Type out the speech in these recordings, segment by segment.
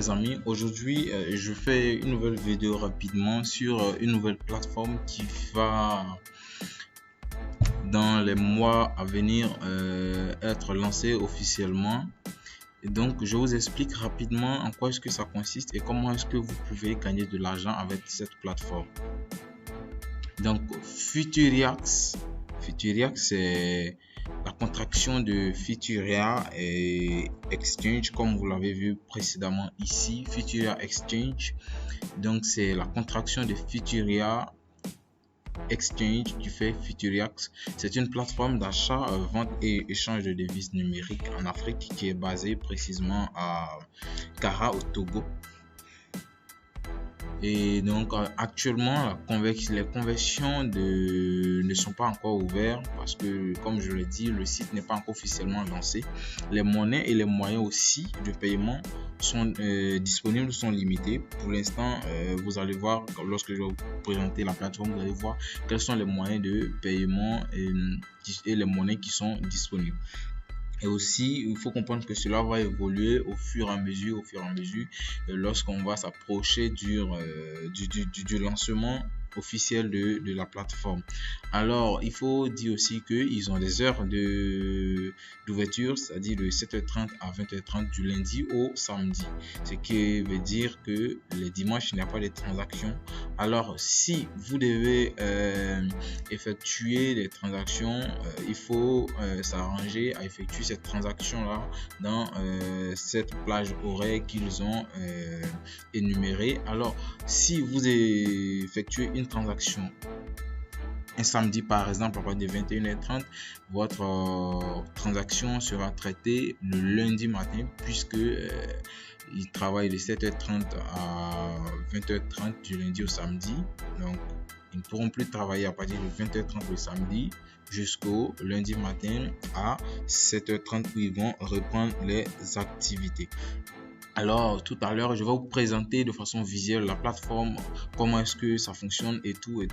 les amis, aujourd'hui je fais une nouvelle vidéo rapidement sur une nouvelle plateforme qui va dans les mois à venir être lancée officiellement. Et donc je vous explique rapidement en quoi est-ce que ça consiste et comment est-ce que vous pouvez gagner de l'argent avec cette plateforme. Donc Futuriax c'est la contraction de Futuria et Exchange, comme vous l'avez vu précédemment ici. Futuria Exchange, donc c'est la contraction de Futuria Exchange qui fait Futuriax. C'est une plateforme d'achat, vente et échange de devises numériques en Afrique qui est basée précisément à Kara au Togo. Et donc actuellement les conversions ne sont pas encore ouvertes parce que, comme je l'ai dit, le site n'est pas encore officiellement lancé. Les monnaies et les moyens aussi de paiement sont disponibles, sont limités. Pour l'instant, vous allez voir, lorsque je vais vous présenter la plateforme, vous allez voir quels sont les moyens de paiement et les monnaies qui sont disponibles. Et aussi, il faut comprendre que cela va évoluer au fur et à mesure, lorsqu'on va s'approcher du lancement officiel de la plateforme. Alors, il faut dire aussi qu'ils ont des heures d'ouverture, c'est-à-dire de 7h30 à 20h30 du lundi au samedi. Ce qui veut dire que les dimanches, il n'y a pas de transactions. Alors, si vous devez effectuer des transactions, il faut s'arranger à effectuer cette transaction-là dans cette plage horaire qu'ils ont énumérée. Alors, si vous effectuez une transaction un samedi par exemple à partir de 21h30, votre transaction sera traitée le lundi matin puisque il travaille de 7h30 à 20h30 du lundi au samedi. Donc ils ne pourront plus travailler à partir de 20h30 le samedi jusqu'au lundi matin à 7h30 où ils vont reprendre les activités. Alors tout à l'heure je vais vous présenter de façon visuelle la plateforme, comment est-ce que ça fonctionne et tout, et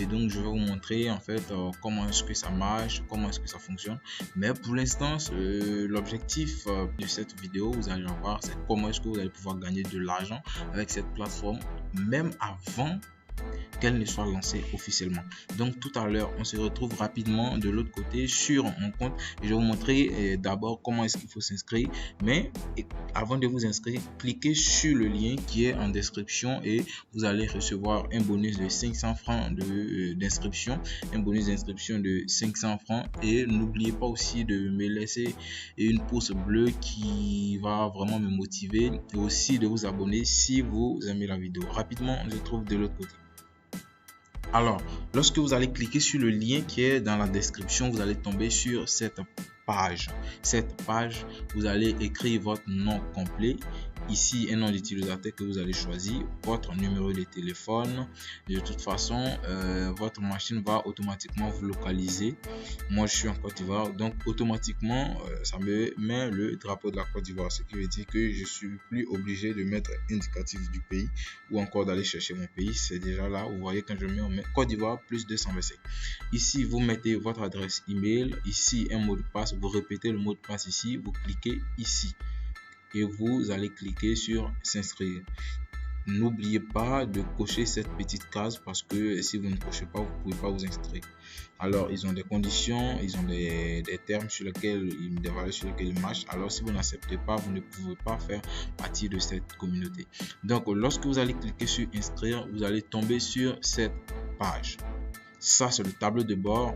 donc je vais vous montrer en fait comment est-ce que ça marche, comment est-ce que ça fonctionne. Mais pour l'instant l'objectif de cette vidéo, vous allez voir, c'est comment est-ce que vous allez pouvoir gagner de l'argent avec cette plateforme même avant qu'elle ne soit lancée officiellement. Donc tout à l'heure on se retrouve rapidement de l'autre côté sur mon compte et je vais vous montrer d'abord comment est-ce qu'il faut s'inscrire. Mais avant de vous inscrire, cliquez sur le lien qui est en description et vous allez recevoir un bonus de 500 francs d'inscription, un bonus d'inscription de 500 francs. Et n'oubliez pas aussi de me laisser une pouce bleue qui va vraiment me motiver, et aussi de vous abonner si vous aimez la vidéo. Rapidement on se retrouve de l'autre côté. Alors, lorsque vous allez cliquer sur le lien qui est dans la description, vous allez tomber sur cette page. Cette page, vous allez écrire votre nom complet. Ici, un nom d'utilisateur que vous allez choisir, votre numéro de téléphone. De toute façon, votre machine va automatiquement vous localiser. Moi, je suis en Côte d'Ivoire, donc automatiquement, ça me met le drapeau de la Côte d'Ivoire, ce qui veut dire que je suis plus obligé de mettre indicatif du pays ou encore d'aller chercher mon pays. C'est déjà là, vous voyez, quand je mets Côte d'Ivoire plus 225. Ici, vous mettez votre adresse email. Ici, un mot de passe. Vous répétez le mot de passe ici. Vous cliquez ici et vous allez cliquer sur s'inscrire. N'oubliez pas de cocher cette petite case parce que si vous ne cochez pas, vous ne pouvez pas vous inscrire. Alors, ils ont des conditions, ils ont des termes sur lesquels, des valeurs sur lesquelles ils marchent. Alors, si vous n'acceptez pas, vous ne pouvez pas faire partie de cette communauté. Donc, lorsque vous allez cliquer sur inscrire, vous allez tomber sur cette page. Ça, c'est le tableau de bord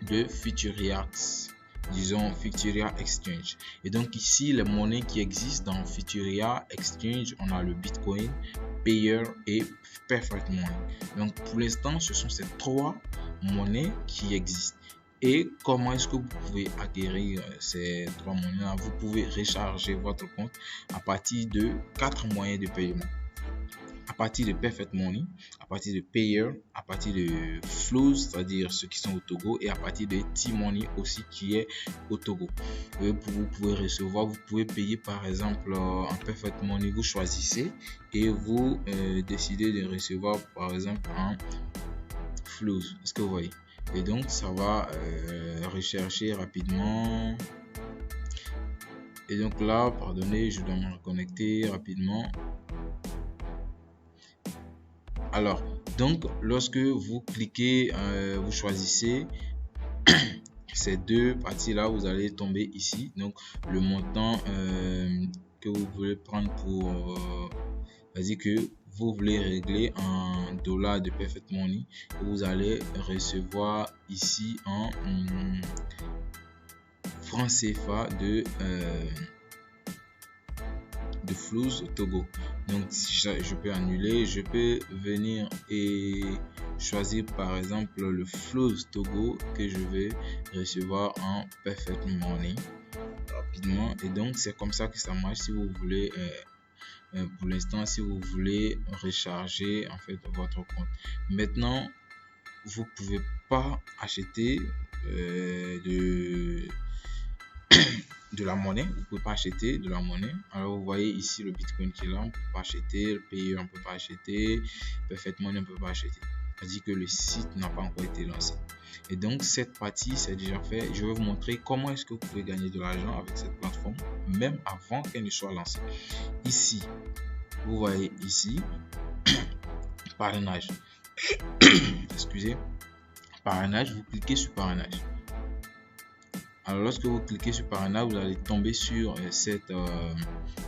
de Futuriax. Disons Futuria Exchange. Et donc ici, les monnaies qui existent dans Futuria Exchange, on a le Bitcoin, Payer et Perfect Money. Donc pour l'instant, ce sont ces trois monnaies qui existent. Et comment est-ce que vous pouvez acquérir ces trois monnaies? Vous pouvez recharger votre compte à partir de 4 moyens de paiement. À partir de Perfect Money, à partir de Payer, à partir de Flows, c'est-à-dire ceux qui sont au Togo, et à partir de T-Money aussi qui est au Togo. Vous pouvez recevoir, vous pouvez payer par exemple en Perfect Money, vous choisissez et vous décidez de recevoir par exemple en Flows. Est-ce que vous voyez? Et donc ça va rechercher rapidement. Et donc là, pardonnez, je dois me reconnecter rapidement. Alors, donc lorsque vous cliquez, vous choisissez ces deux parties là, vous allez tomber ici. Donc le montant que vous voulez prendre pour vas-y que vous voulez régler en dollars de Perfect Money, vous allez recevoir ici en francs CFA de Flows Togo. Donc je peux annuler, je peux venir et choisir par exemple le Flows Togo que je vais recevoir en Perfect Money rapidement. Et donc c'est comme ça que ça marche si vous voulez pour l'instant, si vous voulez recharger en fait votre compte. Maintenant, vous pouvez pas acheter de la monnaie. Vous pouvez pas acheter de la monnaie. Alors vous voyez ici le Bitcoin qui est là, on peut pas acheter. Le Payer, on peut pas acheter. Perfect Money, on peut pas acheter. C'est-à-dire que le site n'a pas encore été lancé. Et donc cette partie c'est déjà fait. Je vais vous montrer comment est-ce que vous pouvez gagner de l'argent avec cette plateforme, même avant qu'elle ne soit lancée. Ici, vous voyez ici, parrainage. Excusez, parrainage. Vous cliquez sur parrainage. Alors lorsque vous cliquez sur parrainage, vous allez tomber sur cette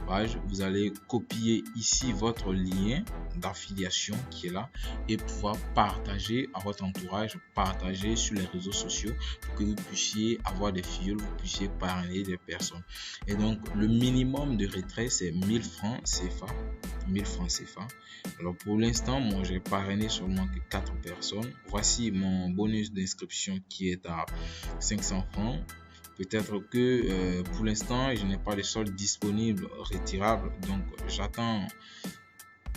page. Vous allez copier ici votre lien d'affiliation qui est là et pouvoir partager à votre entourage, partager sur les réseaux sociaux pour que vous puissiez avoir des fioles, vous puissiez parrainer des personnes. Et donc le minimum de retrait c'est 1000 francs CFA. 1000 francs CFA. Alors pour l'instant, moi j'ai parrainé seulement que 4 personnes. Voici mon bonus d'inscription qui est à 500 francs. Peut-être que pour l'instant, je n'ai pas de solde disponible retirable. Donc, j'attends.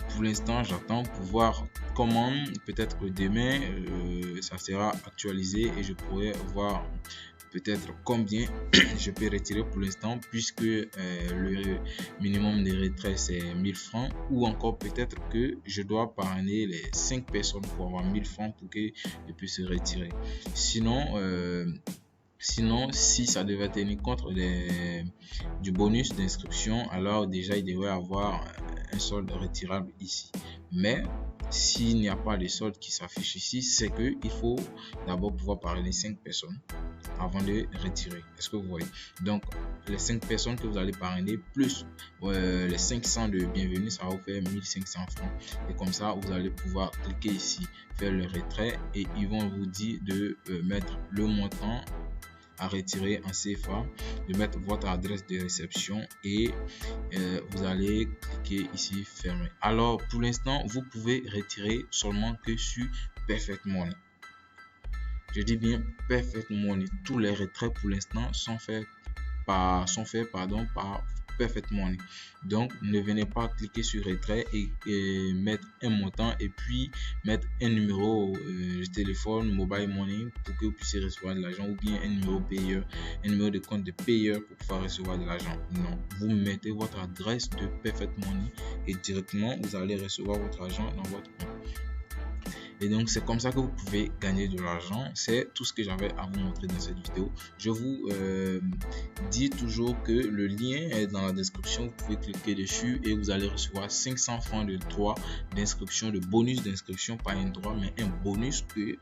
Pour l'instant, j'attends pour voir comment. Peut-être que demain, ça sera actualisé et je pourrai voir peut-être combien je peux retirer pour l'instant, puisque le minimum de retrait c'est 1000 francs, ou encore peut-être que je dois parrainer les 5 personnes pour avoir 1000 francs pour que je puisse se retirer. Sinon, si ça devait tenir compte du bonus d'inscription, alors déjà il devrait avoir un solde retirable ici. Mais s'il n'y a pas de solde qui s'affiche ici, c'est que il faut d'abord pouvoir parrainer 5 personnes avant de retirer. Est-ce que vous voyez? Donc les 5 personnes que vous allez parrainer plus les 500 de bienvenue, ça va vous faire 1500 francs. Et comme ça, vous allez pouvoir cliquer ici, faire le retrait et ils vont vous dire de mettre le montant à retirer en CFA, de mettre votre adresse de réception et vous allez cliquer ici fermer. Alors pour l'instant, vous pouvez retirer seulement que sur Perfect Money. Je dis bien Perfect Money. Tous les retraits pour l'instant sont faits par Perfect Money. Donc ne venez pas cliquer sur retrait et mettre un montant et puis mettre un numéro de téléphone, mobile money, pour que vous puissiez recevoir de l'argent, ou bien un numéro payeur, un numéro de compte de payeur pour pouvoir recevoir de l'argent. Non, vous mettez votre adresse de Perfect Money et directement vous allez recevoir votre argent dans votre compte. Et donc c'est comme ça que vous pouvez gagner de l'argent. C'est tout ce que j'avais à vous montrer dans cette vidéo. Je vous dis toujours que le lien est dans la description. Vous pouvez cliquer dessus et vous allez recevoir 500 francs de droit d'inscription, de bonus d'inscription, pas un droit mais un bonus que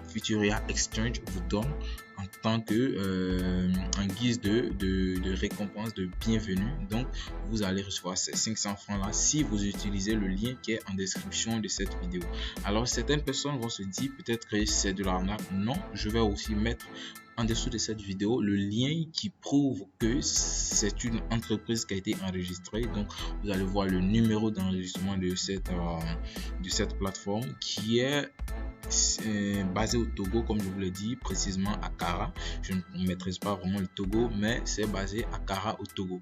Futuria Exchange vous donne en tant que en guise de récompense de bienvenue. Donc vous allez recevoir ces 500 francs là si vous utilisez le lien qui est en description de cette vidéo. Alors certaines personnes vont se dire peut-être que c'est de l'arnaque. Non, je vais aussi mettre en dessous de cette vidéo le lien qui prouve que c'est une entreprise qui a été enregistrée. Donc vous allez voir le numéro d'enregistrement de cette plateforme qui est basé au Togo, comme je vous l'ai dit, précisément à Kara. Je ne maîtrise pas vraiment le Togo, mais c'est basé à Kara au Togo.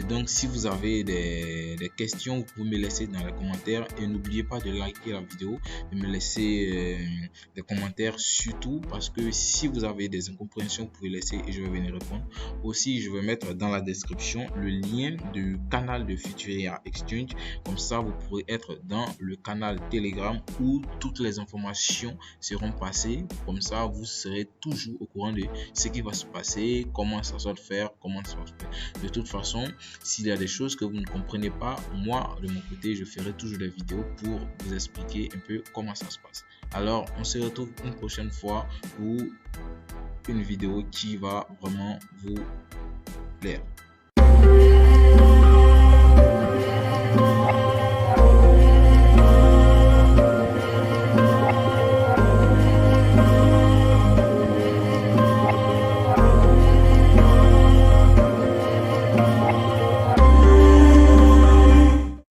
Donc si vous avez des questions, vous pouvez me laisser dans les commentaires et n'oubliez pas de liker la vidéo, de me laisser des commentaires surtout, parce que si vous avez des incompréhensions, vous pouvez laisser et je vais venir répondre. Aussi, je vais mettre dans la description le lien du canal de Futuria Exchange, comme ça vous pourrez être dans le canal Telegram où toutes les informations seront passées. Comme ça vous serez toujours au courant de ce qui va se passer, comment ça va se faire, comment ça va se faire. De toute façon, s'il y a des choses que vous ne comprenez pas, moi de mon côté je ferai toujours des vidéos pour vous expliquer un peu comment ça se passe. Alors on se retrouve une prochaine fois pour une vidéo qui va vraiment vous plaire.